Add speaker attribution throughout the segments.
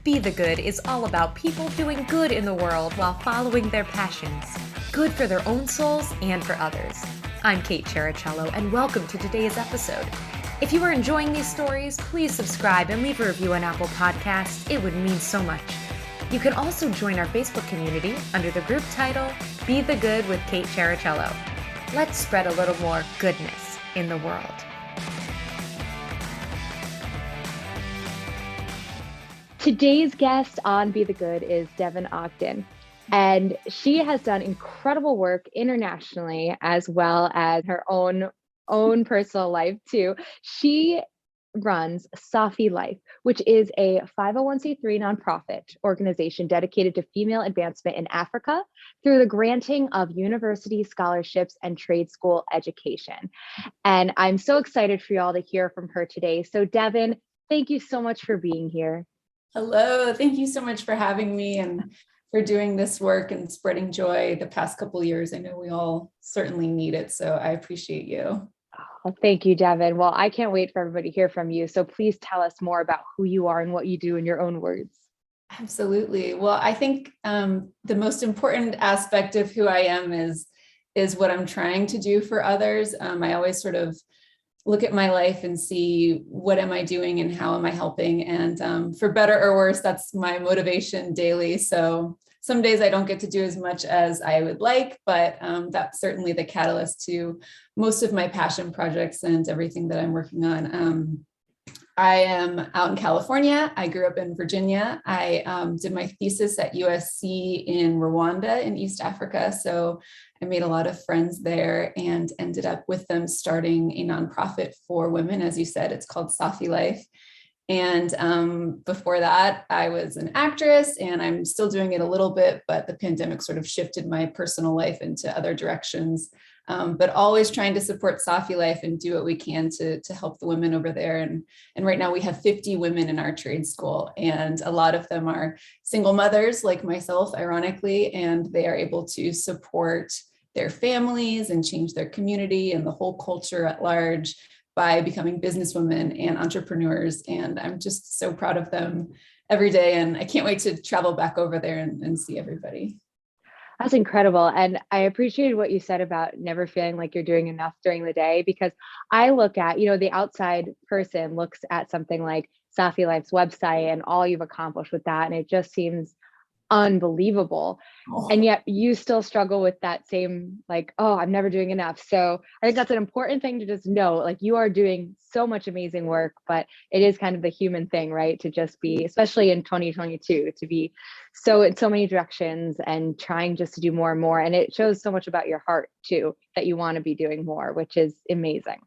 Speaker 1: Be the Good is all about people doing good in the world while following their passions. Good for their own souls and for others. I'm Kate Cherichello, and welcome to today's episode. If you are enjoying these stories, please subscribe and leave a review on Apple Podcasts. It would mean so much. You can also join our Facebook community under the group title, Be the Good with Kate Cherichello. Let's spread a little more goodness in the world. Today's guest on Be the Good is Devon Ogden, and she has done incredible work internationally as well as her own personal life too. She runs Safi Life, which is a 501c3 nonprofit organization dedicated to female advancement in Africa through the granting of university scholarships and trade school education. And I'm so excited for y'all to hear from her today. So Devon, thank you so much for being here.
Speaker 2: Hello, thank you so much for having me and for doing this work and spreading joy the past couple of years. I know we all certainly need it, so I appreciate you.
Speaker 1: Oh, thank you, Devon. Well, I can't wait for everybody to hear from you. So please tell us more about who you are and what you do in your own words.
Speaker 2: Absolutely. Well, I think the most important aspect of who I am is what I'm trying to do for others. I always sort of look at my life and see what am I doing and how am I helping? And for better or worse, that's my motivation daily. So some days I don't get to do as much as I would like, but that's certainly the catalyst to most of my passion projects and everything that I'm working on. I am out in California. I grew up in Virginia. I did my thesis at USC in Rwanda in East Africa. So I made a lot of friends there and ended up with them starting a nonprofit for women. As you said, it's called Safi Life. And before that, I was an actress, and I'm still doing it a little bit, but the pandemic sort of shifted my personal life into other directions. But always trying to support Safi Life and do what we can to help the women over there. And right now we have 50 women in our trade school, and a lot of them are single mothers like myself, ironically, and they are able to support their families and change their community and the whole culture at large by becoming businesswomen and entrepreneurs. And I'm just so proud of them every day. And I can't wait to travel back over there and see everybody.
Speaker 1: That's incredible. And I appreciated what you said about never feeling like you're doing enough during the day, because I look at, the outside person looks at something like Safi Life's website and all you've accomplished with that. And it just seems unbelievable. And yet you still struggle with that same, like, oh, I'm never doing enough. So I think that's an important thing to just know, like, you are doing so much amazing work, but it is kind of the human thing, right? To just be, especially in 2022, to be so in so many directions and trying just to do more and more. And it shows so much about your heart too, that you want to be doing more, which is amazing.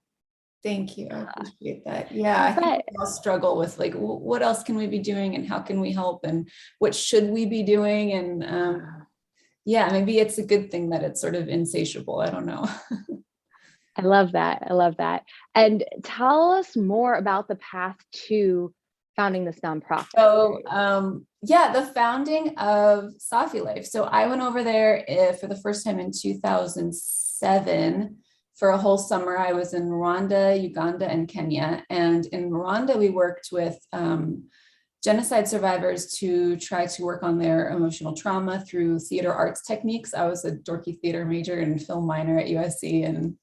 Speaker 2: Thank you. I appreciate that. Yeah, I think we all struggle with, like, what else can we be doing and how can we help and what should we be doing? And yeah, maybe it's a good thing that it's sort of insatiable. I don't know.
Speaker 1: I love that. I love that. And tell us more about the path to founding this nonprofit.
Speaker 2: So yeah, the founding of Safi Life. So I went over there for the first time in 2007. For a whole summer. I was in Rwanda, Uganda, and Kenya. And in Rwanda, we worked with genocide survivors to try to work on their emotional trauma through theater arts techniques. I was a dorky theater major and film minor at USC, and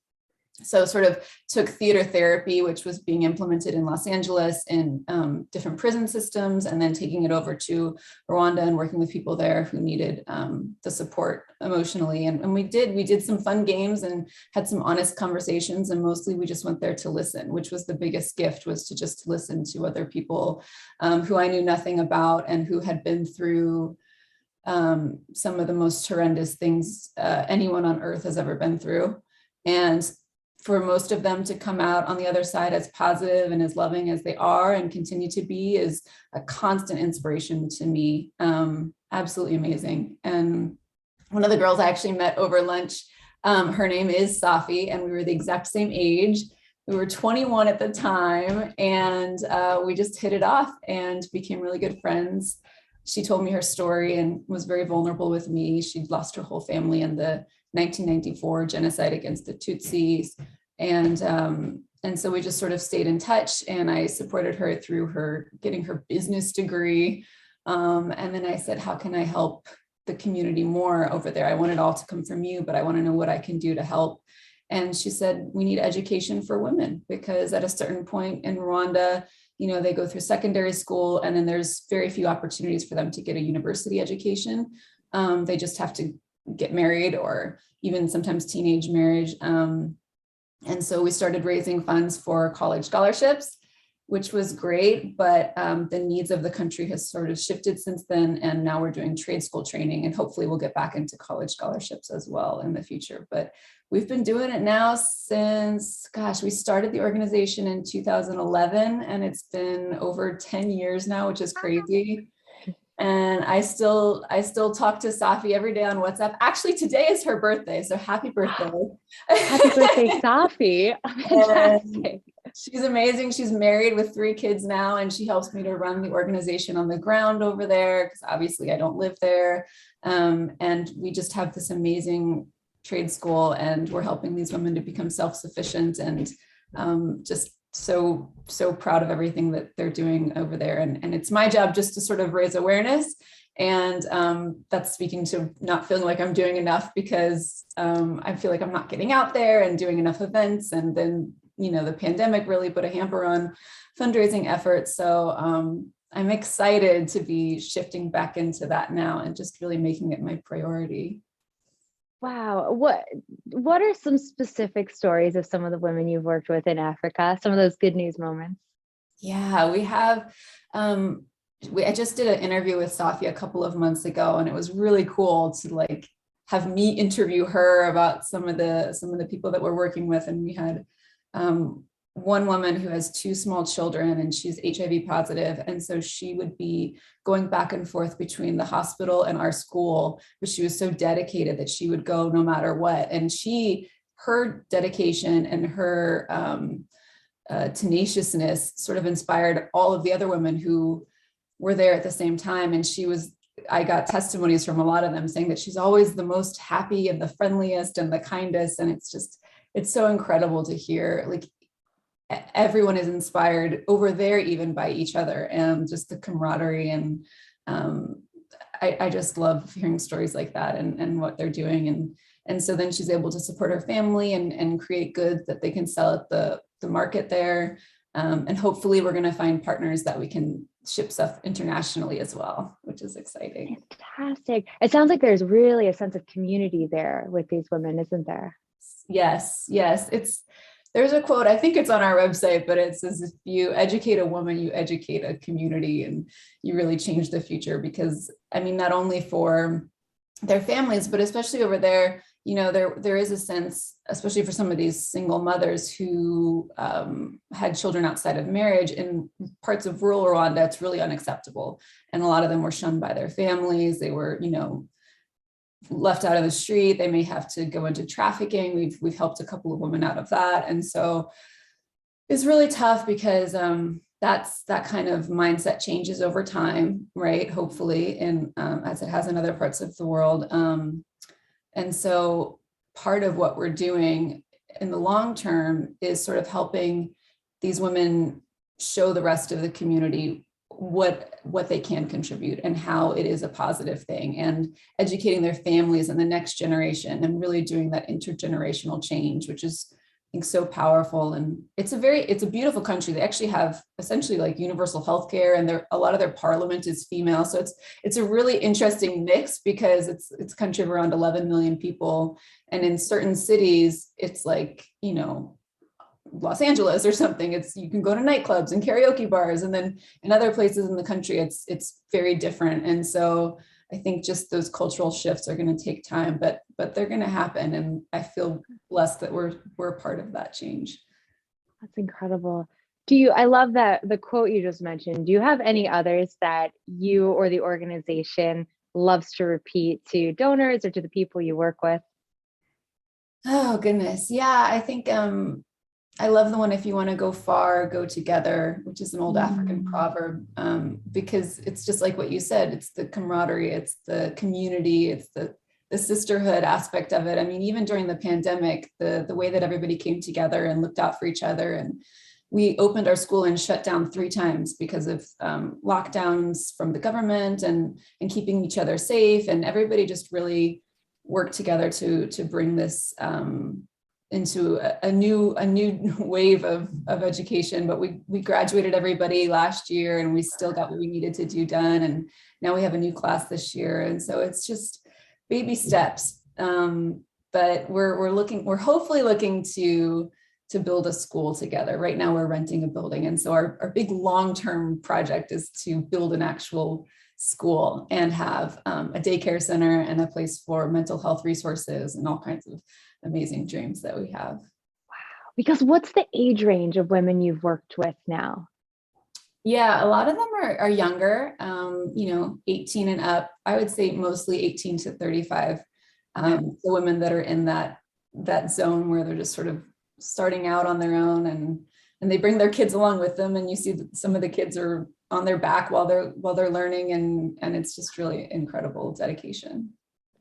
Speaker 2: so sort of took theater therapy, which was being implemented in Los Angeles in different prison systems, and then taking it over to Rwanda and working with people there who needed the support emotionally. And we did some fun games and had some honest conversations, and mostly we just went there to listen, which was the biggest gift, was to just listen to other people who I knew nothing about and who had been through some of the most horrendous things anyone on earth has ever been through. And for most of them to come out on the other side as positive and as loving as they are and continue to be is a constant inspiration to me. Absolutely amazing. And one of the girls I actually met over lunch, her name is Safi, and we were the exact same age. We were 21 at the time, and we just hit it off and became really good friends. She told me her story and was very vulnerable with me. She'd lost her whole family in the 1994 genocide against the Tutsis. And so we just sort of stayed in touch, and I supported her through her getting her business degree. And then I said, how can I help the community more over there? I want it all to come from you, but I want to know what I can do to help. And she said, we need education for women, because at a certain point in Rwanda, they go through secondary school, and then there's very few opportunities for them to get a university education. They just have to get married, or even sometimes teenage marriage. And so we started raising funds for college scholarships, which was great, but the needs of the country has sort of shifted since then. And now we're doing trade school training, and hopefully we'll get back into college scholarships as well in the future. But we've been doing it now since, we started the organization in 2011, and it's been over 10 years now, which is crazy. And I still talk to Safi every day on WhatsApp. Actually, today is her birthday, so happy birthday.
Speaker 1: Happy birthday, Safi. Fantastic.
Speaker 2: She's amazing. She's married with 3 kids now, and she helps me to run the organization on the ground over there, because obviously I don't live there. And we just have this amazing trade school, and we're helping these women to become self-sufficient, and just so proud of everything that they're doing over there. And it's my job just to sort of raise awareness. And that's speaking to not feeling like I'm doing enough, because I feel like I'm not getting out there and doing enough events. And then, the pandemic really put a hamper on fundraising efforts. So I'm excited to be shifting back into that now, and just really making it my priority.
Speaker 1: Wow. What are some specific stories of some of the women you've worked with in Africa? Some of those good news moments?
Speaker 2: Yeah, we have. I just did an interview with Safi a couple of months ago, and it was really cool to have me interview her about some of the people that we're working with. And we had one woman who has 2 small children, and she's HIV positive. And so she would be going back and forth between the hospital and our school, but she was so dedicated that she would go no matter what. And her dedication and her tenaciousness sort of inspired all of the other women who were there at the same time. And I got testimonies from a lot of them saying that she's always the most happy and the friendliest and the kindest. And it's so incredible to hear, everyone is inspired over there, even by each other, and just the camaraderie. And I just love hearing stories like that, and what they're doing. And so then she's able to support her family and create goods that they can sell at the market there. And hopefully we're going to find partners that we can ship stuff internationally as well, which is exciting.
Speaker 1: Fantastic. It sounds like there's really a sense of community there with these women, isn't there?
Speaker 2: Yes. There's a quote, I think it's on our website, but it says, if you educate a woman, you educate a community, and you really change the future. Because not only for their families, but especially over there, there is a sense, especially for some of these single mothers who had children outside of marriage in parts of rural Rwanda, it's really unacceptable. And a lot of them were shunned by their families. They were, left out of the street. They may have to go into trafficking. We've helped a couple of women out of that. And so it's really tough, because that kind of mindset changes over time, right? Hopefully, and as it has in other parts of the world. And so part of what we're doing in the long term is sort of helping these women show the rest of the community what they can contribute and how it is a positive thing, and educating their families and the next generation, and really doing that intergenerational change, which is, I think, so powerful. And it's a beautiful country. They actually have essentially universal healthcare, and a lot of their parliament is female. So it's a really interesting mix, because it's a country of around 11 million people. And in certain cities, it's Los Angeles or something, you can go to nightclubs and karaoke bars, and then in other places in the country it's very different. And so I think just those cultural shifts are going to take time, but they're going to happen, and I feel blessed that we're a part of that change.
Speaker 1: That's incredible. I love that the quote you just mentioned. Do you have any others that you or the organization loves to repeat to donors or to the people you work with?
Speaker 2: Oh goodness, yeah, I think I love the one, if you want to go far, go together, which is an old African proverb, because it's just like what you said. It's the camaraderie, it's the community, it's the sisterhood aspect of it. Even during the pandemic, the way that everybody came together and looked out for each other, and we opened our school and shut down 3 times because of lockdowns from the government and keeping each other safe. And everybody just really worked together to bring this into a new wave of education. But we graduated everybody last year, and we still got what we needed to do done. And now we have a new class this year. And so it's just baby steps. But we're hopefully looking to build a school together. Right now we're renting a building. And so our big long-term project is to build an actual school and have a daycare center and a place for mental health resources and all kinds of amazing dreams that we have.
Speaker 1: Because what's the age range of women you've worked with now?
Speaker 2: Yeah, a lot of them are younger, 18 and up. I would say mostly 18 to 35. The women that are in that zone where they're just sort of starting out on their own, and they bring their kids along with them, and you see that some of the kids are on their back while they're learning, and it's just really incredible dedication.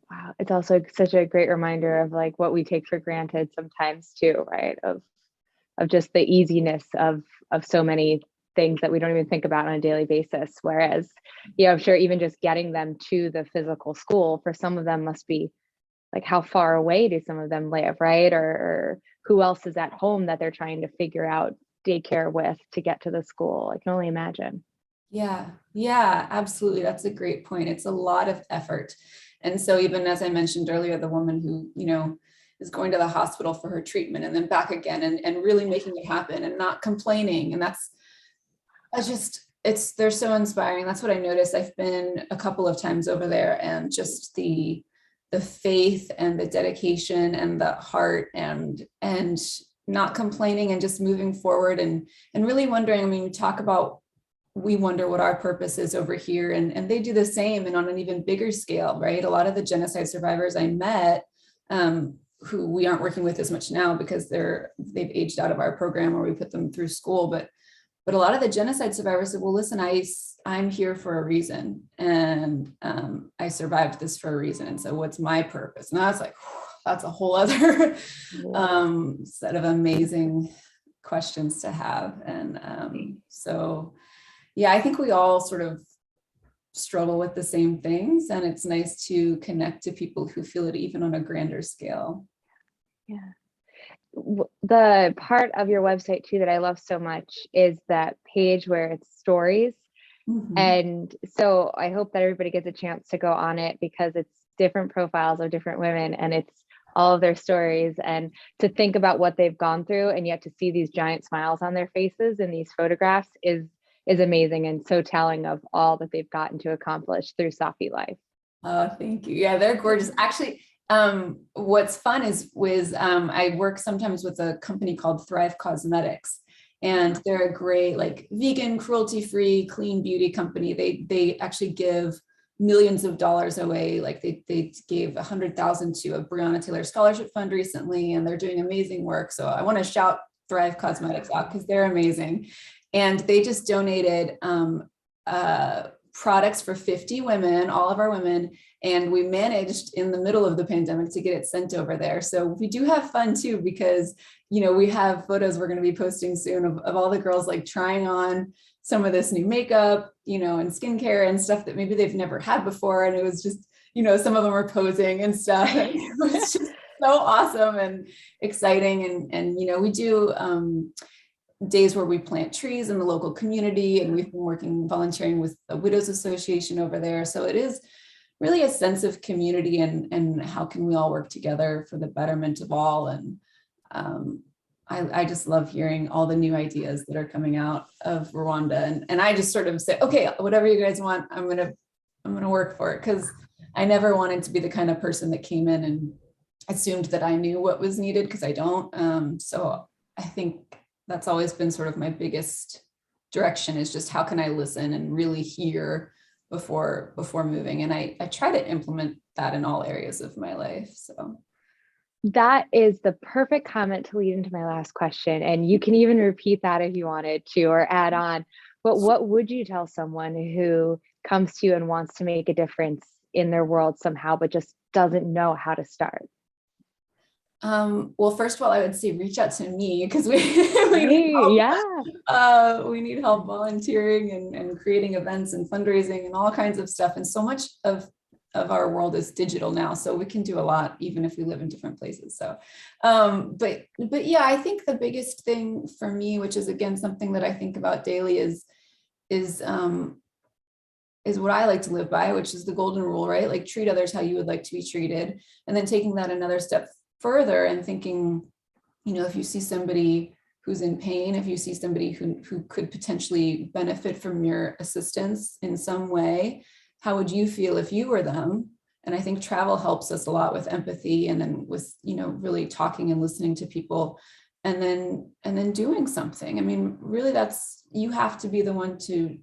Speaker 1: Wow, it's also such a great reminder of like what we take for granted sometimes too, right? Of just the easiness of so many things that we don't even think about on a daily basis. Whereas, I'm sure even just getting them to the physical school for some of them must be like, how far away do some of them live, right? Or who else is at home that they're trying to figure out daycare with to get to the school? I can only imagine.
Speaker 2: Yeah, absolutely. That's a great point. It's a lot of effort. And so even as I mentioned earlier, the woman who, is going to the hospital for her treatment and then back again and really making it happen and not complaining. And they're so inspiring. That's what I noticed. I've been a couple of times over there, and just the faith and the dedication and the heart and not complaining and just moving forward and really wondering. I mean, we wonder what our purpose is over here, and they do the same, and on an even bigger scale, right? A lot of the genocide survivors I met, who we aren't working with as much now because they've aged out of our program or we put them through school, but a lot of the genocide survivors said, well, listen, I'm here for a reason, and I survived this for a reason, and so what's my purpose? And I was like, that's a whole other set of amazing questions to have. And so yeah, I think we all sort of struggle with the same things, and it's nice to connect to people who feel it even on a grander scale.
Speaker 1: Yeah. The part of your website too that I love so much is that page where it's stories. Mm-hmm. And so I hope that everybody gets a chance to go on it, because it's different profiles of different women, and it's all of their stories, and to think about what they've gone through, and yet to see these giant smiles on their faces in these photographs is amazing, and so telling of all that they've gotten to accomplish through Safi Life.
Speaker 2: Oh, thank you. Yeah, they're gorgeous. Actually, what's fun is I work sometimes with a company called Thrive Cosmetics, and they're a great, like, vegan, cruelty-free, clean beauty company. They actually give millions of dollars away. Like they gave 100,000 to a Breonna Taylor scholarship fund recently, and they're doing amazing work. So I want to shout Thrive Cosmetics out because they're amazing. And they just donated products for 50 women, all of our women. And we managed in the middle of the pandemic to get it sent over there. So we do have fun too, because, we have photos we're going to be posting soon of all the girls like trying on some of this new makeup, and skincare and stuff that maybe they've never had before. And it was just, some of them were posing and stuff. And it was just so awesome and exciting. And we do days where we plant trees in the local community, and we've been volunteering with the Widows Association over there. So it is really a sense of community and how can we all work together for the betterment of all. And I just love hearing all the new ideas that are coming out of Rwanda. And I just sort of say, okay, whatever you guys want, I'm gonna work for it, because I never wanted to be the kind of person that came in and assumed that I knew what was needed, because I don't. So I think that's always been sort of my biggest direction, is just how can I listen and really hear before moving. And I try to implement that in all areas of my life. So
Speaker 1: that is the perfect comment to lead into my last question. And you can even repeat that if you wanted to, or add on. But what would you tell someone who comes to you and wants to make a difference in their world somehow, but just doesn't know how to start?
Speaker 2: Well, first of all, I would say reach out to me because we, we need
Speaker 1: Hey,
Speaker 2: help.
Speaker 1: yeah.
Speaker 2: We need help volunteering and creating events and fundraising and all kinds of stuff. And so much of our world is digital now, so we can do a lot even if we live in different places. So, but yeah, I think the biggest thing for me, which is again something that I think about daily, is what I like to live by, which is the golden rule, right? Like treat others how you would like to be treated, and then taking that another step further and thinking, if you see somebody who's in pain, if you see somebody who could potentially benefit from your assistance in some way, how would you feel if you were them? And I think travel helps us a lot with empathy, and then with, really talking and listening to people, and then doing something. I mean, really, you have to be the one to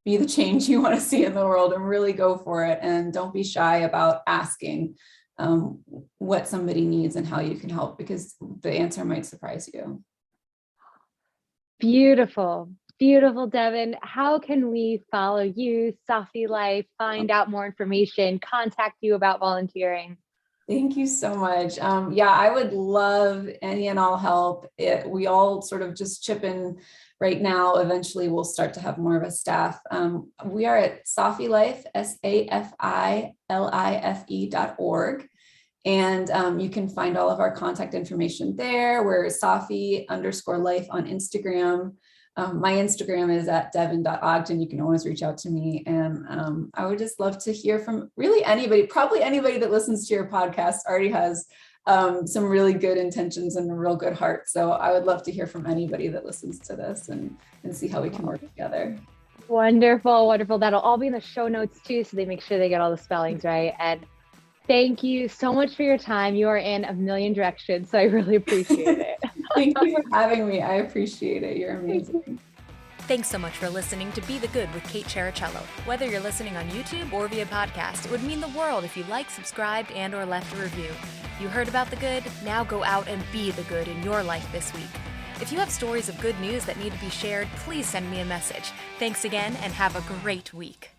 Speaker 2: be the change you want to see in the world, and really go for it. And don't be shy about asking what somebody needs and how you can help, because the answer might surprise you.
Speaker 1: Beautiful. Beautiful, Devon. How can we follow you, Safi Life, find out more information, contact you about volunteering?
Speaker 2: Thank you so much. Yeah, I would love any and all help. We all sort of just chip in right now. Eventually, we'll start to have more of a staff. We are at Safi Life, SAFILIFE.org. And you can find all of our contact information there. We're Safi_life on Instagram. My Instagram is at Devon.Ogden. You can always reach out to me. And I would just love to hear from really anybody. Probably anybody that listens to your podcast already has some really good intentions and a real good heart. So I would love to hear from anybody that listens to this and see how we can work together.
Speaker 1: Wonderful, wonderful. That'll all be in the show notes too, so they make sure they get all the spellings right. And thank you so much for your time. You are in a million directions, so I really appreciate it.
Speaker 2: Thank you for having me. I appreciate it. You're amazing.
Speaker 3: Thanks so much for listening to Be the Good with Kate Cherichello. Whether you're listening on YouTube or via podcast, it would mean the world if you liked, subscribed, and or left a review. You heard about the good? Now go out and be the good in your life this week. If you have stories of good news that need to be shared, please send me a message. Thanks again, and have a great week.